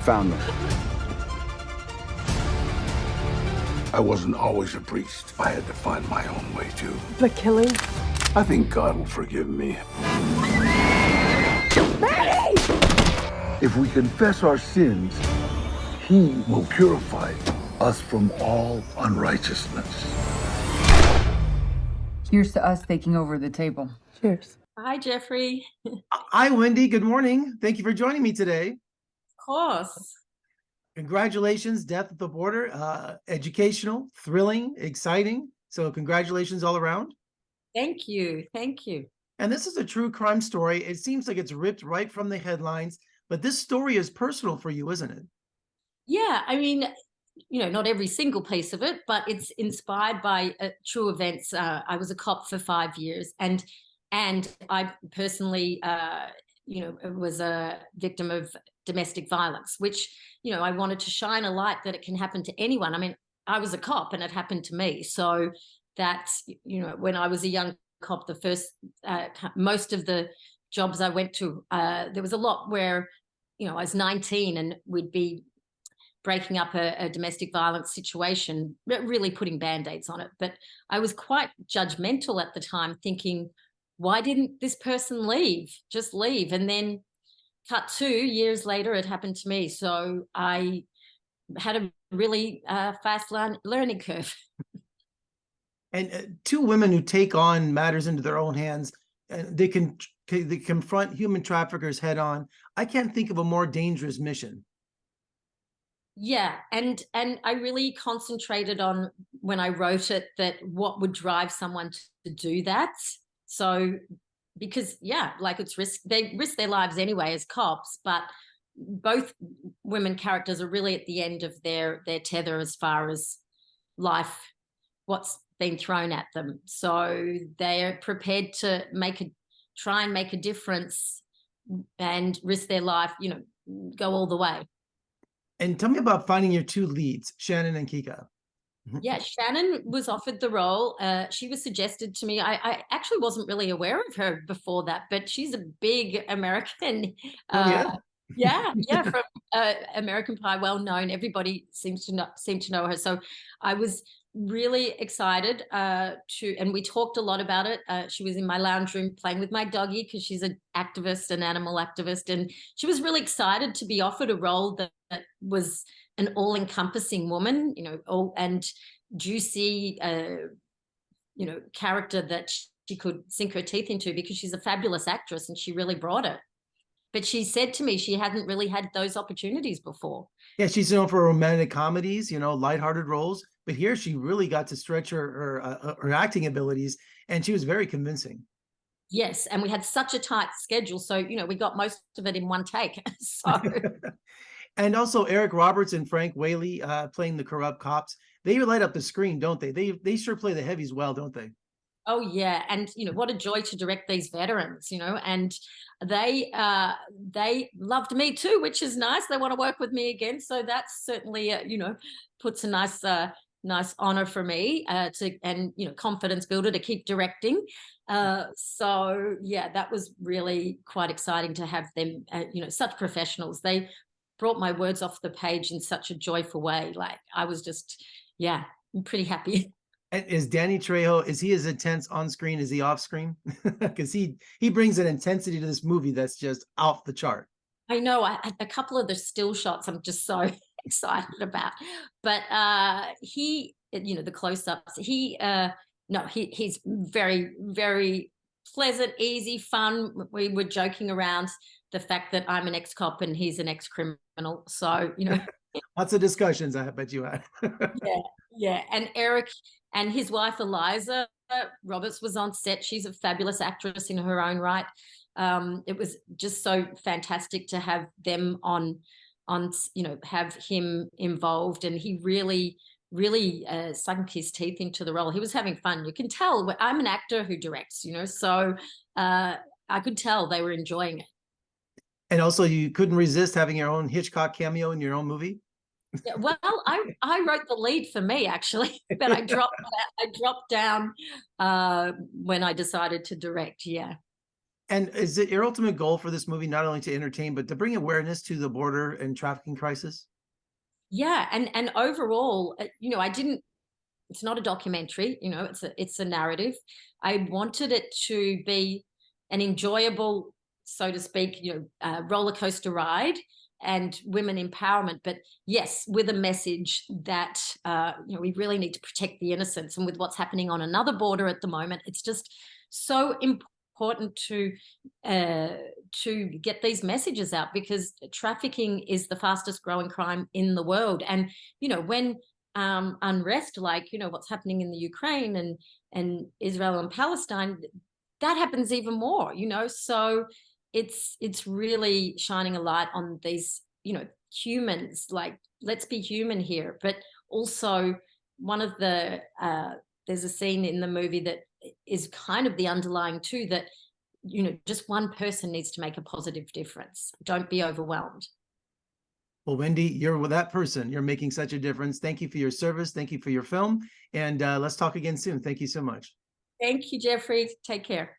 found them. I wasn't always a priest. I had to find my own way too. The killing? I think God will forgive me. Manny! If we confess our sins, He will purify us from all unrighteousness. Here's to us taking over the table. Cheers. Hi, Jeffrey. Hi, Wendy. Good morning. Thank you for joining me today. Of course. Congratulations, Death at the Border. Educational, thrilling, exciting. So congratulations all around. Thank you. Thank you. And this is a true crime story. It seems like it's ripped right from the headlines, but this story is personal for you, isn't it? Yeah, I mean, not every single piece of it, but it's inspired by true events. I was a cop for 5 years, and I personally, was a victim of domestic violence, which, I wanted to shine a light that it can happen to anyone. I mean, I was a cop and it happened to me. So that's, when I was a young cop, the first, most of the jobs I went to, there was a lot where, I was 19 and we'd be breaking up a domestic violence situation, really putting Band-Aids on it. But I was quite judgmental at the time, thinking, why didn't this person leave? Just leave. And then cut 2 years later, it happened to me. So I had a really fast learning curve. And two women who take on matters into their own hands, and they confront human traffickers head on. I can't think of a more dangerous mission. Yeah, and I really concentrated on, when I wrote it, that what would drive someone to do that. So, because it's risk, they risk their lives anyway as cops, but both women characters are really at the end of their tether as far as life, what's been thrown at them. So they're prepared to try and make a difference and risk their life, go all the way. And tell me about finding your two leads, Shannon and Kika. Yeah, Shannon was offered the role. She was suggested to me. I actually wasn't really aware of her before that, but she's a big American. Yeah, from American Pie, well known. Everybody seems to know her. So I was really excited and we talked a lot about it. She was in my lounge room playing with my doggy because she's an activist, an animal activist, and she was really excited to be offered a role that was an all-encompassing woman, and juicy, character that she could sink her teeth into, because she's a fabulous actress and she really brought it. But she said to me she hadn't really had those opportunities before. Yeah, she's known for romantic comedies, lighthearted roles. But here she really got to stretch her acting abilities, and she was very convincing. Yes, and we had such a tight schedule, so we got most of it in one take. So, and also Eric Roberts and Frank Whaley playing the corrupt cops. They light up the screen, don't they? They sure play the heavies well, don't they? Oh yeah, and what a joy to direct these veterans, and they loved me too, which is nice. They want to work with me again, so that's certainly puts a nice honor for me and confidence builder to keep directing. So yeah, that was really quite exciting to have them. Such professionals. They brought my words off the page in such a joyful way. Like, I was just, I'm pretty happy. And is Danny Trejo, is he as intense on screen as he off screen? Because he brings an intensity to this movie that's just off the chart. I know. A couple of the still shots I'm just so excited about. But he, the close-ups, he's very, very pleasant, easy, fun. We were joking around the fact that I'm an ex-cop and he's an ex-criminal. So, Lots of discussions, I bet you had. Yeah. And Eric and his wife, Eliza Roberts, was on set. She's a fabulous actress in her own right. It was just so fantastic to have them on, have him involved. And he really sunk his teeth into the role. He was having fun. You can tell. I'm an actor who directs, so I could tell they were enjoying it. And also, you couldn't resist having your own Hitchcock cameo in your own movie? Yeah, well, I wrote the lead for me, actually, but I dropped down when I decided to direct. Yeah. And is it your ultimate goal for this movie not only to entertain, but to bring awareness to the border and trafficking crisis? Yeah, and overall, I didn't. It's not a documentary, it's a narrative. I wanted it to be an enjoyable, so to speak, roller coaster ride and women empowerment. But yes, with a message that we really need to protect the innocents. And with what's happening on another border at the moment, it's just so important to get these messages out, because trafficking is the fastest growing crime in the world. And when unrest like what's happening in the Ukraine and Israel and Palestine, that happens even more. So it's really shining a light on these humans. Like, let's be human here. But also, one of the there's a scene in the movie that is kind of the underlying too, that just one person needs to make a positive difference. Don't be overwhelmed. Well, Wendy, you're that person. You're making such a difference. Thank you for your service. Thank you for your film. And let's talk again soon. Thank you so much. Thank you, Jeffrey. Take care.